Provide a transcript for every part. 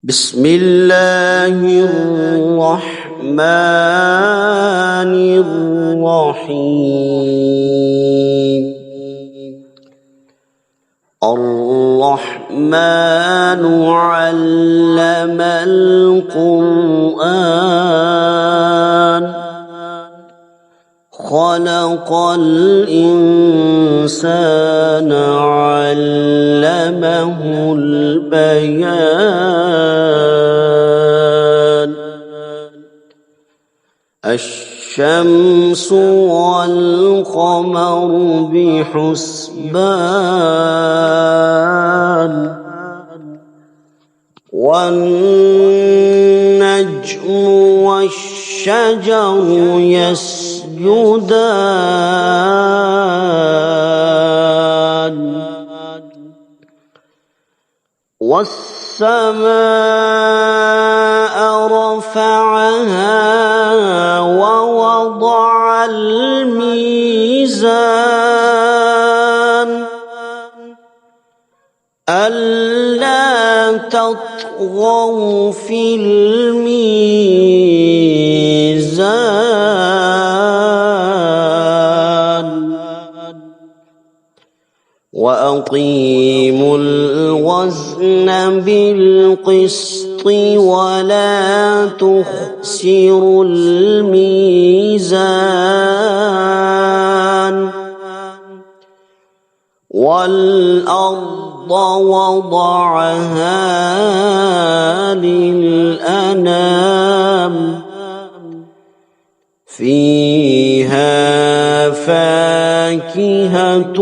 بسم الله الرحمن الرحيم. الرحمن علم القرآن خلق الإنسان علمه البيان. الشمس والقمر بحسبان والنجم والشجر يسجدان والسماء رفعها ووضع الميزان ألا تطغوا في الميزان وأقيموا الوزن بالقسط ولا تخسروا الميزان والأرض وضعها للأنام فيها فاكهة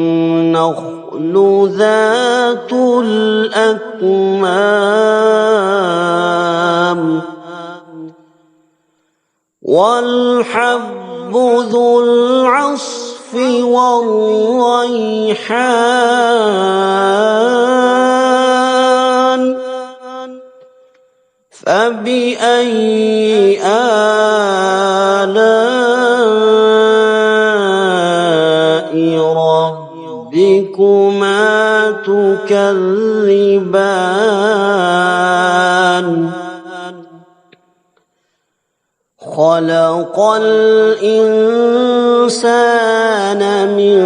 والنخل ذات الأكمام والحب ذو العصف والريحان فبأي آلاء ربكما تكذبان خلق الإنسان من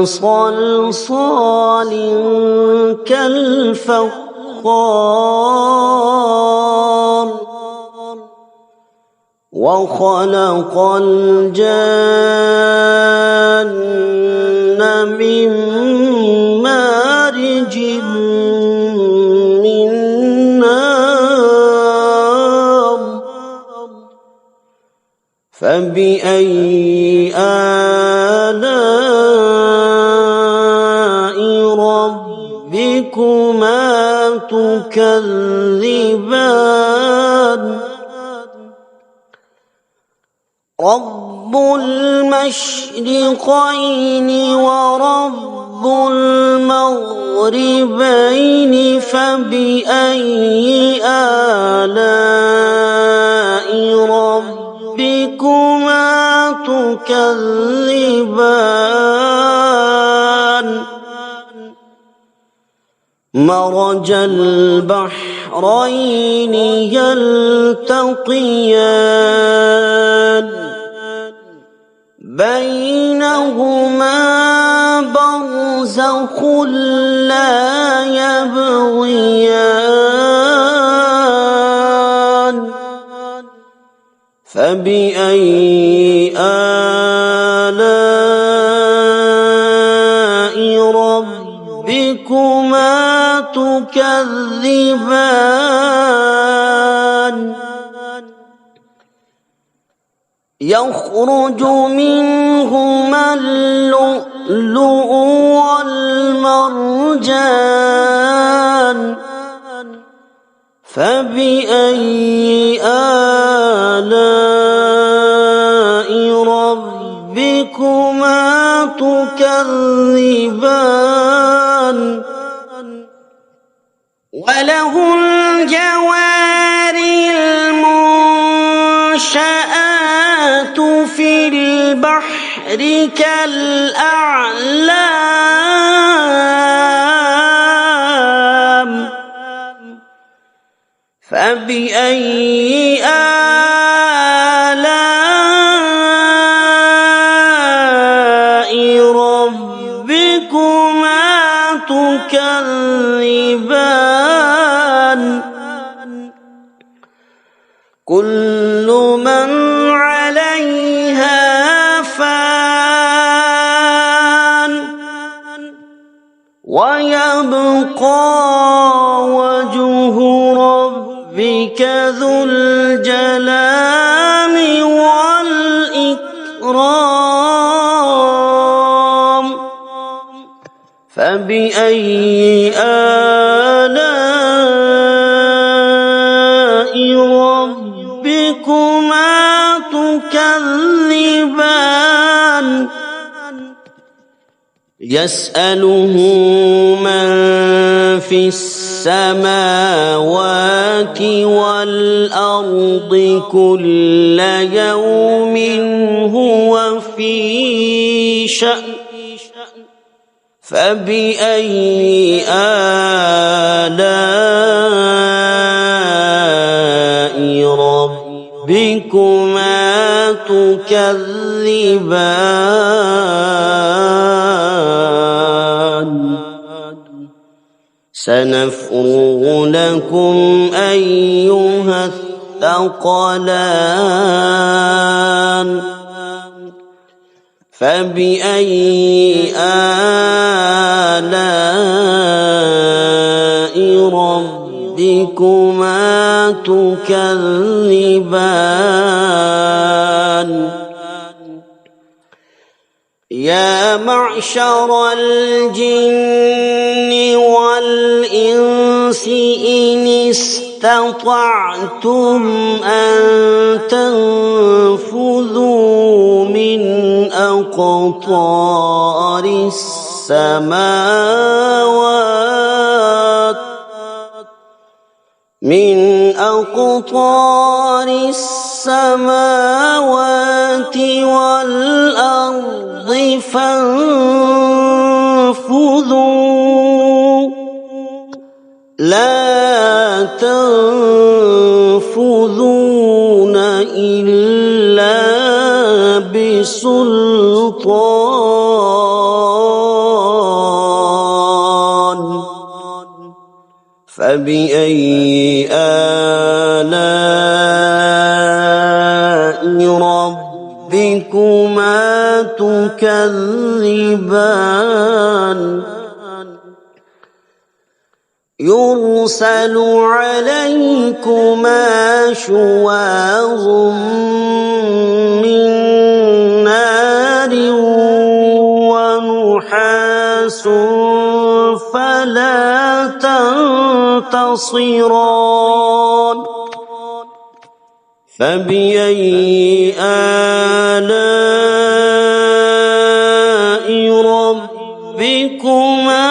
صلصال كالفخار وخلق الجن من مارج من نار فبأي آلاء ربكما تكذبان رب المشرقين ورب المغربين فبأي آلاء ربكما تكذبان مرج البحرين يلتقيان بينهما برزخ لا يبغيان فبأي آلاء ربكما تكذبان يخرج منهما اللؤلؤ والمرجان فبأي آلاء ربكما تكذبان وله الجوار المنشآت في البحر كالأعلام فبأي آلاء ربكما تكذبان كل من عليها فان ويبقى وجه ربك ذو الجلال والإكرام فبأي آلاء ربكما تكذبان يسأله من في السماوات والأرض كل يوم هو في شأن فبأي آلاء ربكما تكذبان سنفرغ لكم أيها الثقلان فبأي آلاء ربكما تكذبان يا معشر الجن والإنس إن استطعتم أن تنفذوا من أقطار السماوات والأرض فانفذوا لا تنفذون إلا بسلطان فبأي آلاء ربكما تكذبان يرسل عليكما شواظ من نار ونحاس فلا تنتصران فبأي آلاء ربكما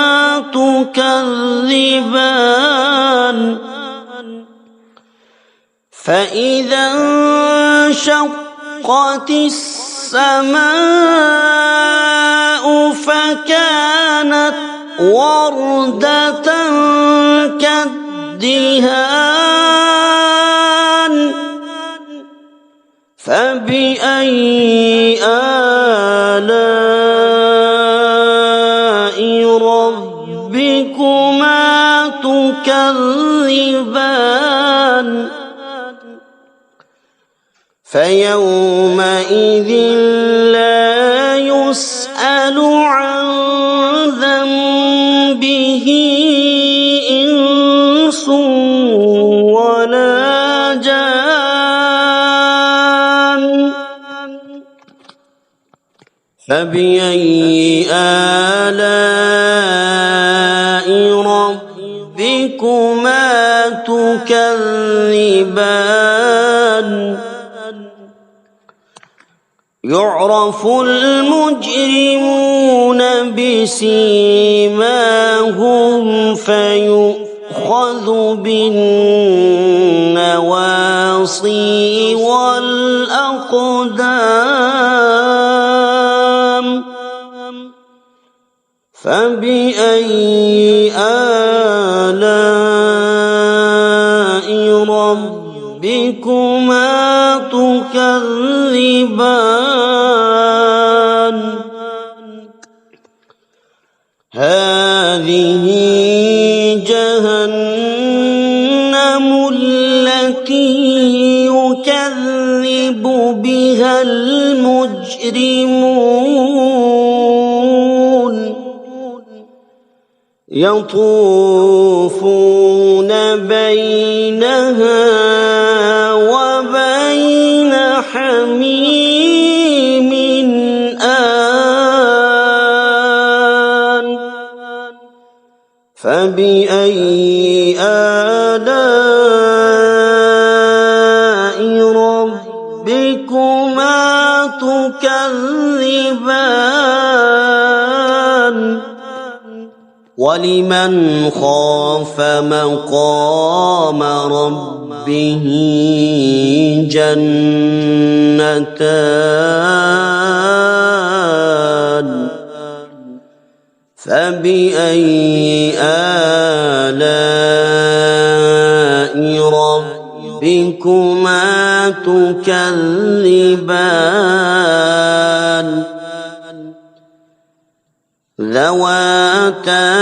تكذبان فإذا انشقت السماء فكانت وردة كالدهان فبأي آلاء ربكما تكذبان فيومئذ لا يسأل عن ذنبه إنس ولا جان فبأي آلاء ربكما تكذبان يعرف المجرمون بسيماهم فيؤخذ بالنواصي والأقدام فبأي آلاء هذه جهنم التي يكذب بها المجرمون يطوفون بينها وبين حميم آن فبأي آلاء ربكما تكذبان ولمن خاف مقام ربه جنتان فبأي آلاء ربكما تكذبان ذواتا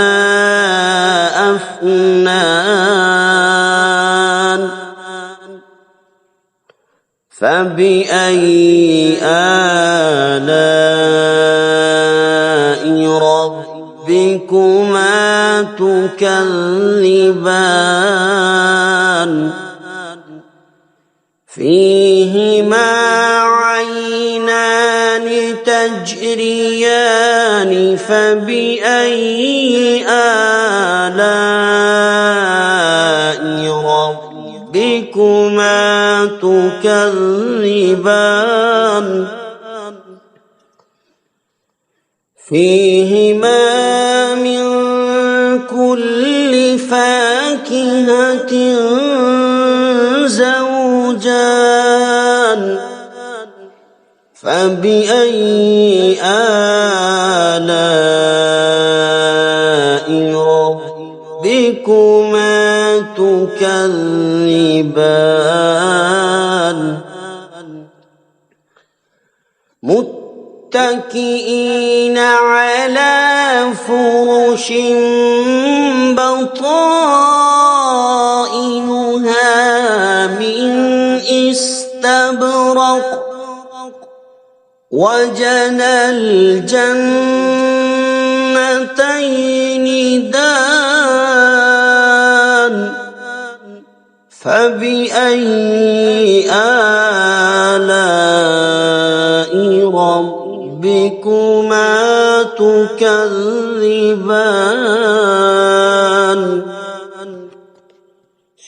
أفنان فبأي آلاء ربكما تكذبان فيهما عينان تجريان فبأي آلاء ربكما تكذبان فيهما من كل فاكهة زوجان فبأي آلاء ربكما تكذبان متكئين على فرش بطائنها من استبرق وجنى الجنتين دان فبأي آلاء ربكما تكذبان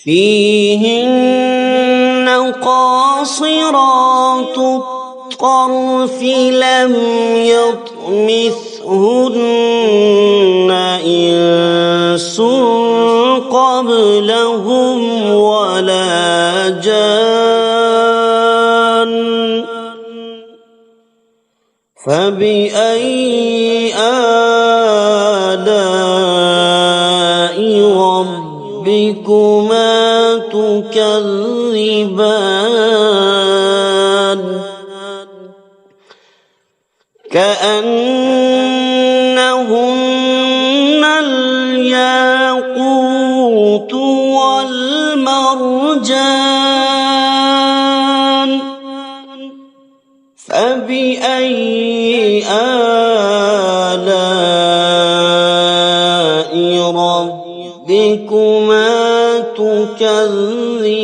فيهن قاصرات الطرف لم يطمثهن إنس قبلهم ولا جان فبأي آلاء ربكما تكذبان كأنهن الياقوت والمرجان فبأي آلاء ربكما تكذبان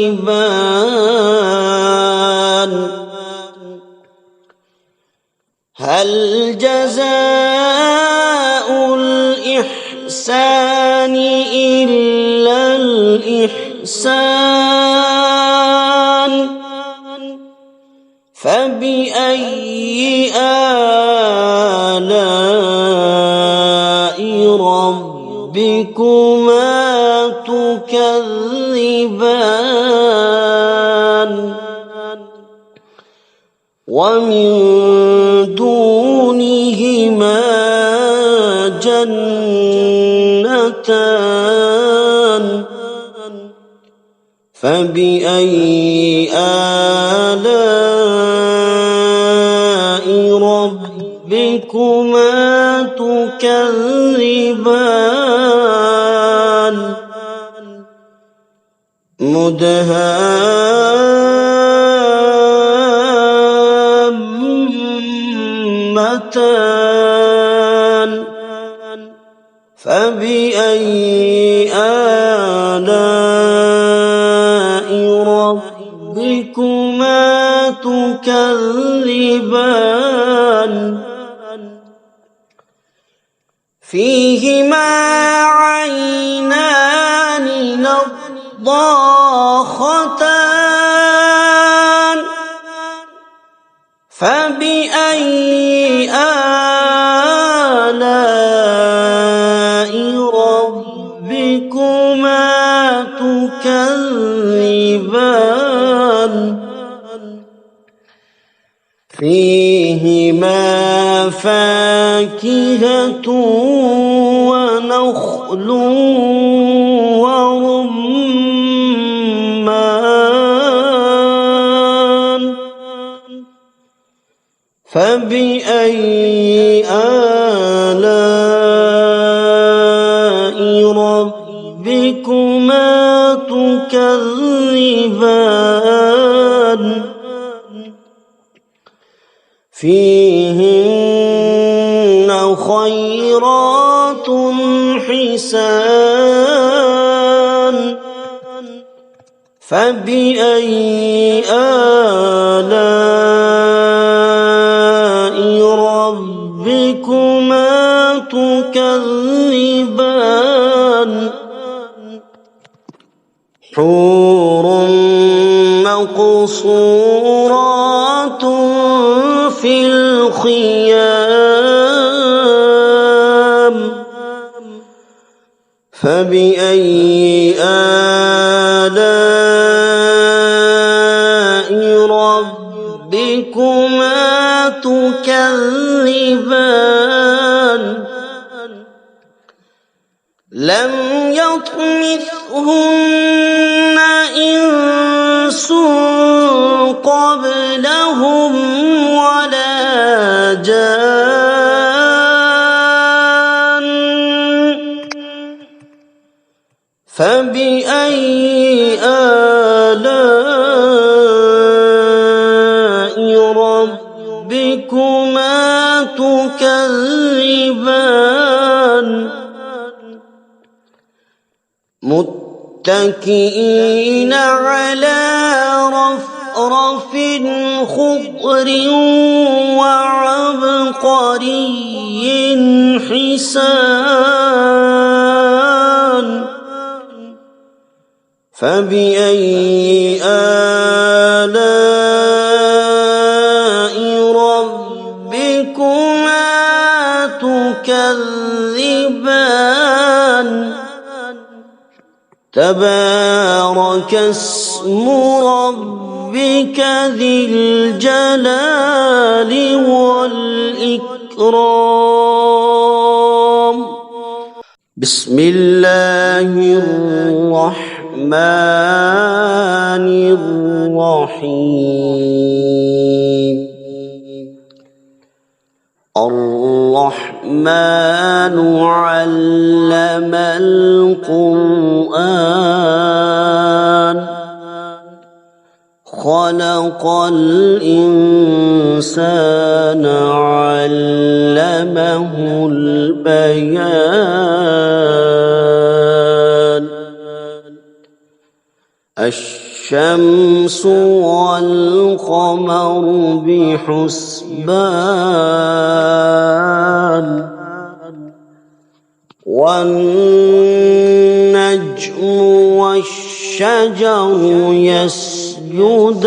هل جزاء الإحسان إلا الإحسان فبأي آلاء ربكما تكذبان ومن دونهما جنتان فبأي آلاء ربكما تكذبان مدهامتان فبأي آلاء ربكما تكذبان فيهما عينان نضاختان فبأي آلاء ربكما تكذبان فيهما فاكهة ونخل ورمان فبأي آلاء ربكما تكذبان فيهن خيرات حسان فبأي آلاء ربكما تكذبان حور مقصورات في الخيام فبأي آلاء ربكما تكذبان لم يطمثهن إنس قبلهم ولا جان فبأي آلاء ربكما تكذبان متكئين على رفرف خضر وعبقري حسان فبأي آلاء ربكما تكذبان تبارك اسم ربك ذي الجلال والإكرام بسم الله الرحمن الرحيم الرحمن علم القرآن خلق الإنسان علمه البيان الشمس والقمر بحسبان والنجم والشجر يسجدان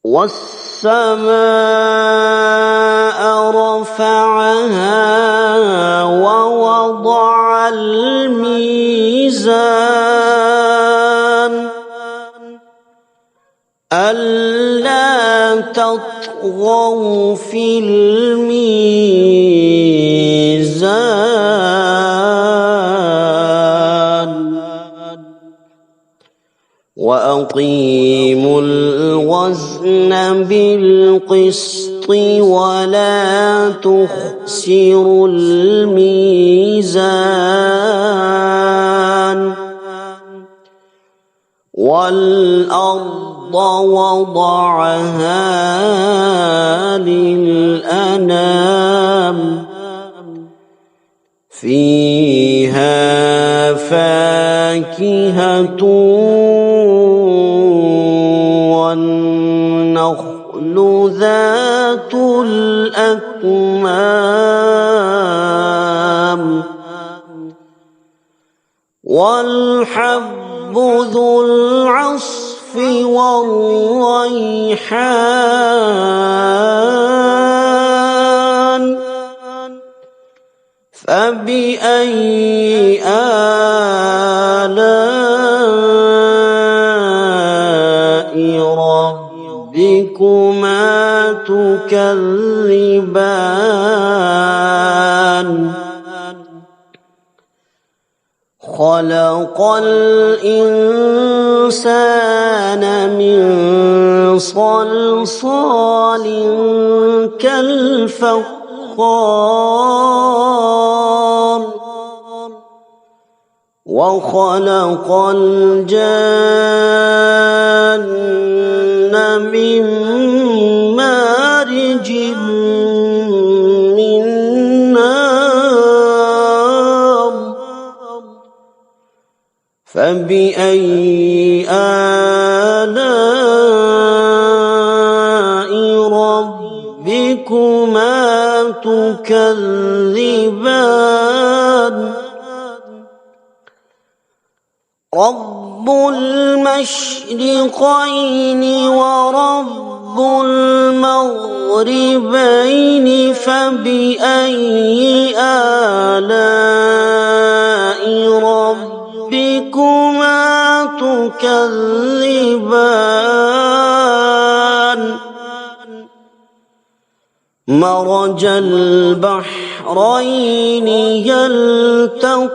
والسماء رفعها ووضع الميزان ألا تطغوا في الميزان وأقيموا الوزن بالقسط ولا تخسروا الميزان والأرض وضعها للأنام فيها فاكهة والنخل ذات الأكمام والحب ذو العصف والريحان فبأي آلاء ربكما تكذبان خلق الإنسان من صلصال كالفخار وخلق الجن من مارج من نار فبأي آلاء ربكما تكذبان رب المشرقين ورب المغربين فبأي آلاء ربكما تكذبان مرج البحرين يلتقيان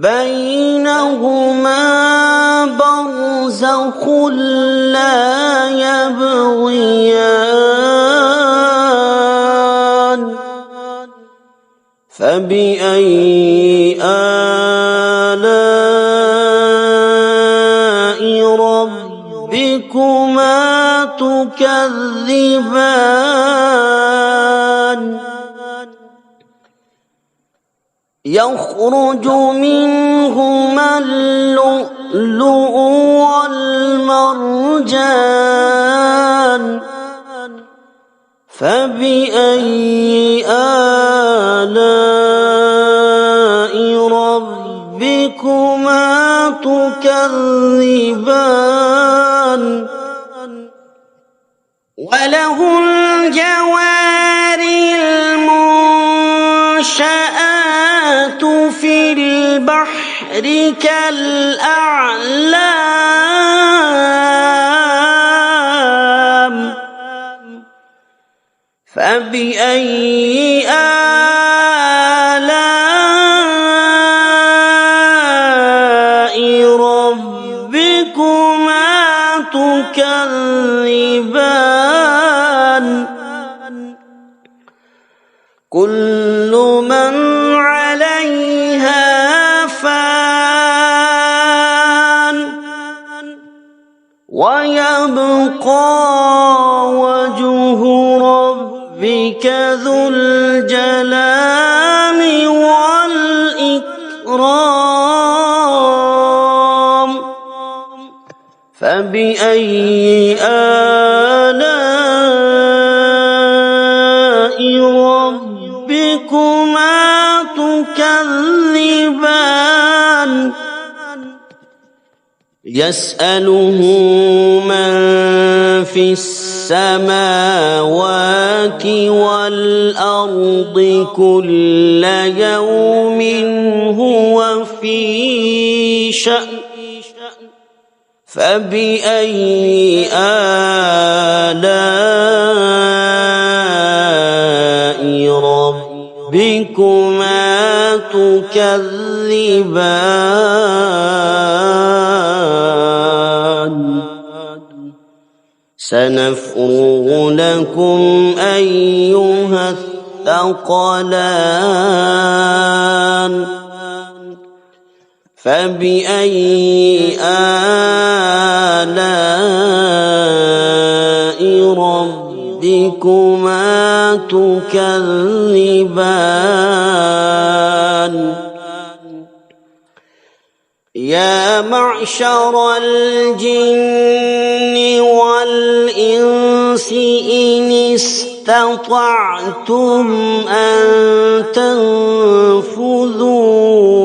بينهما برزخ لا يبغيان فبأي آلاء ربكما تكذبان يخرج منهما اللؤلؤ والمرجان فبأي آلاء ربكما تكذبان وله الجوار المنشآت في البحر كالأعلام فبأي آلاء ربكما تكذبان كل من عليها فان ويبقى وجه ربك ذو الجلال والإكرام فبأي آلاء ربكما تكذبان يسأله من في السماوات والأرض كل يوم هو في شأن فبأي آلاء ربكما تكذبان سنفرغ لكم أيها الثقلان فبأي آلاء ربكما تكذبان يا معشر الجن والإنس إن استطعتم أن تنفذوا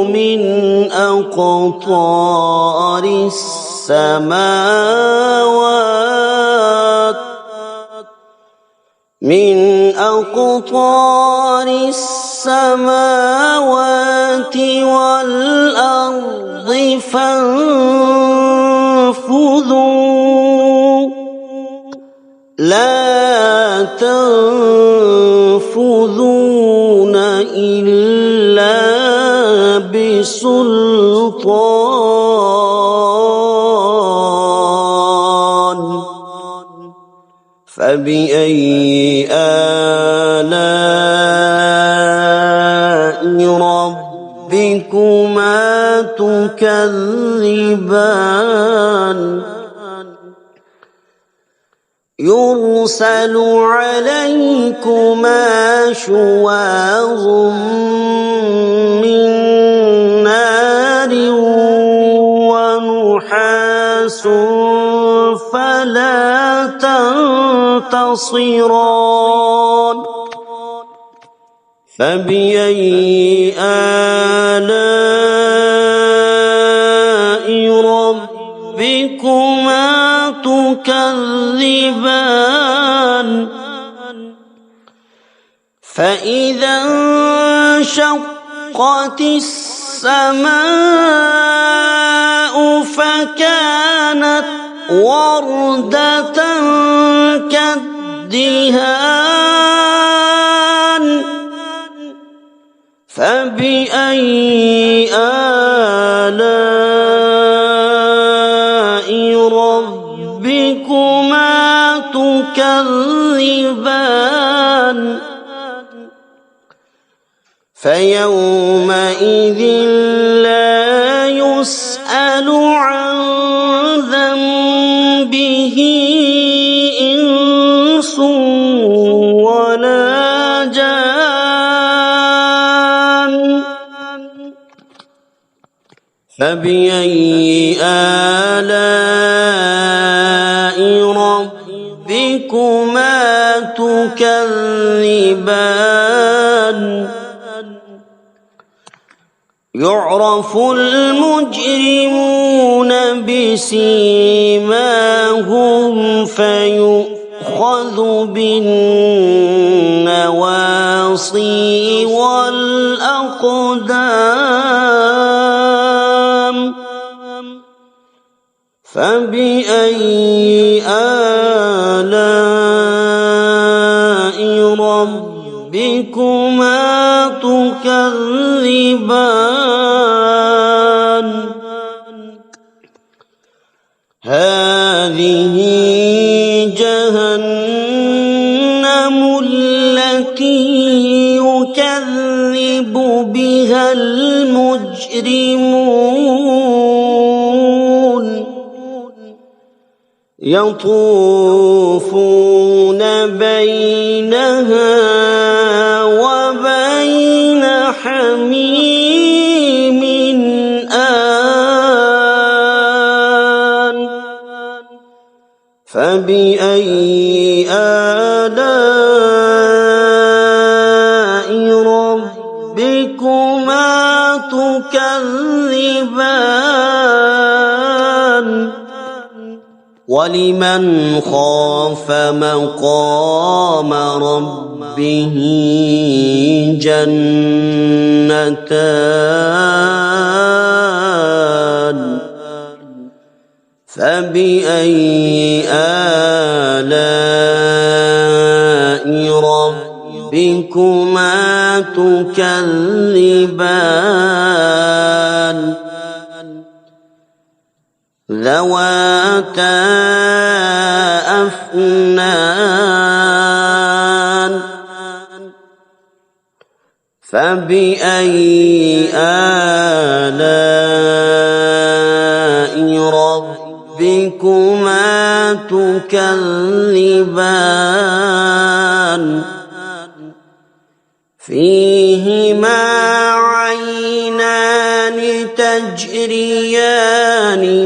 من أقطار السماوات والأرض فانفذوا لا تنفذون إلا بسلطان فبأي آلاء ربكما تكذبان يرسل عليكما شواظ من نار ونحاس فلا تنتصران فبأي آلاء ربكما تكذبان فإذا انشقت السماء فكانت وردة كالدهان فبأي آلاء ربكما تكذبان فيومئذ لا يسأل عن ذنبه إنس ولا جان فبأي آلاء ربكما تكذبان يعرف المجرمون بسيماهم فيؤخذ بالنواصي والأقدام فبأي آلاء ربكما تكذبان هذه جهنم التي يكذب بها المجرمون يطوفون بينها وبين حميم آن فبأي آلاء ربكما تكذبان ولمن خاف مقام ربه جنتان فبأي آلاء ربكما تكذبان ذواتا أفنان فبأي آلاء ربكما تكذبان فيهما عينان تجريان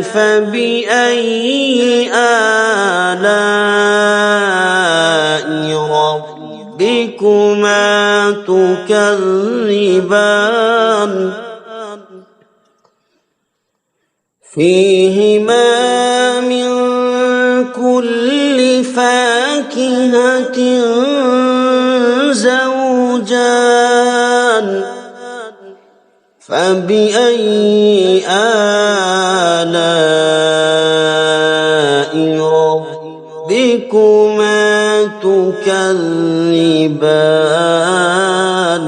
فبأي آلاء ربكما تكذبان فيهما من كل فاكهة زوجان فبأي آلاء ربكما تكذبان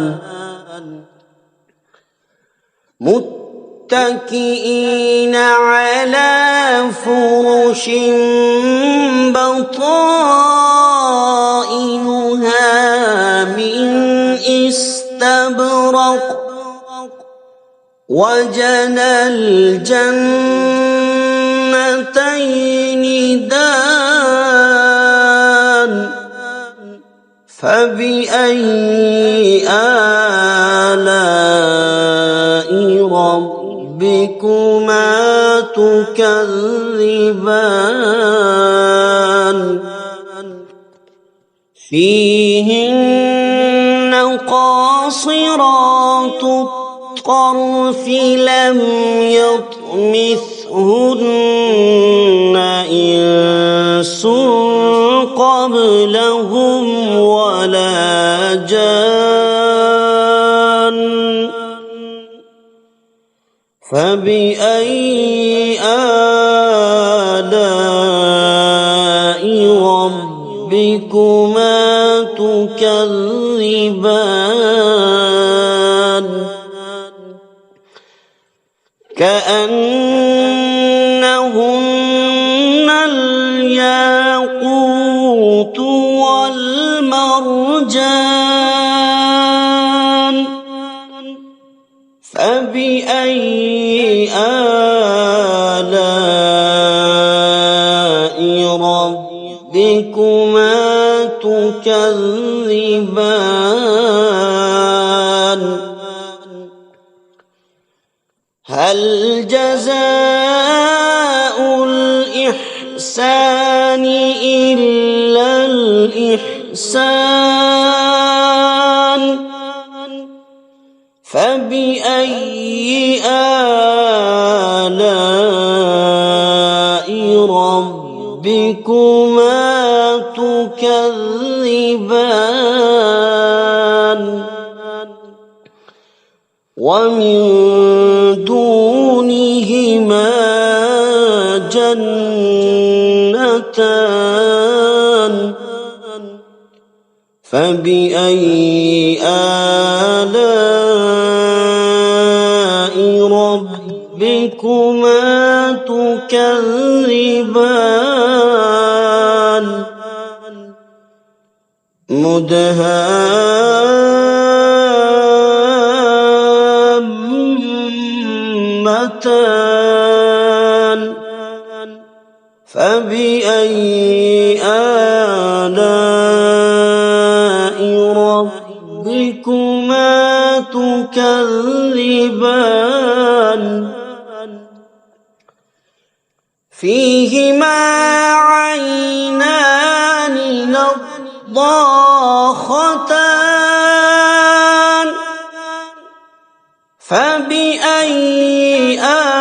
متكئين على فرش بطائنها من استبرق وجنى الجنتين دان فبأي آلاء ربكما تكذبان فيهن قاصرات الطرف لم يطمثهن إنس قبلهم ولا جان فبأي آلاء ربكما تكذبان كأنهن الياقوت والمرجان فبأي آلاء ربكما تكذبان هل جزاء الإحسان إلا الإحسان فبأي آلاء ربكما تكذبان ومن دونهما جنتان فبأي آلاء ربكما تكذبان مدهامتان فبأي آلاء ربكما تكذبان فيهما عينان نضاختان فبأي آلاء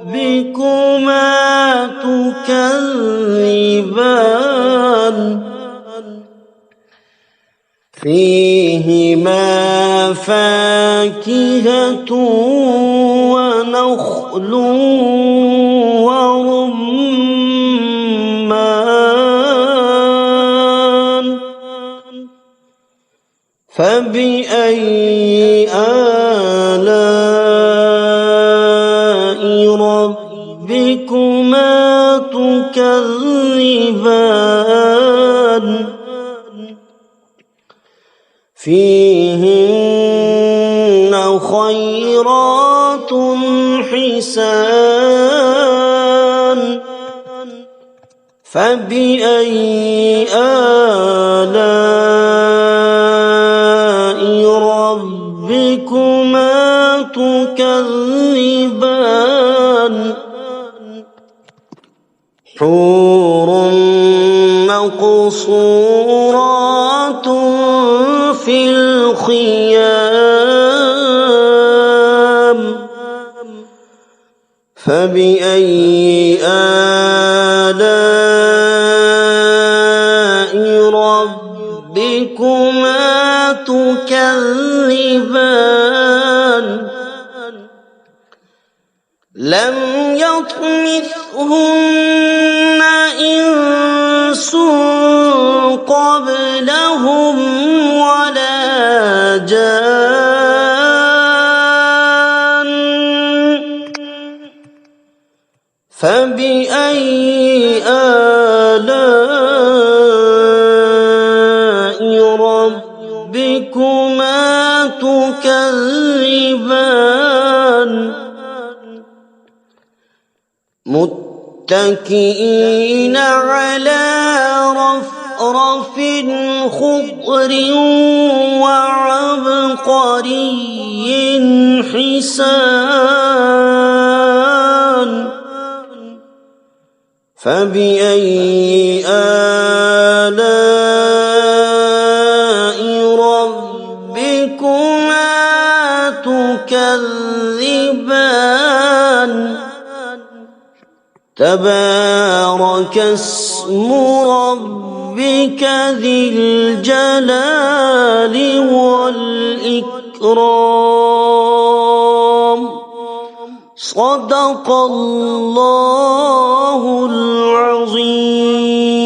ربكما تكذبان فيهما فاكهة ونخل ورمان فبأي آلاء ربكما ربكما تكذبان فيهن خيرات حسان فبأي آلاء ربكما تكذبان حور مقصورات في الخيام فبأي آلاء ربكما تكذبان لم يطمثهن إنس قبلهم ولا جان فبأي آلاء ربكما تكذبان متكئين على رفرف خضر وعبقري حسان فبأي آلاء ربكما تكذبان تبارك اسم ربك ذي الجلال والإكرام صدق الله العظيم.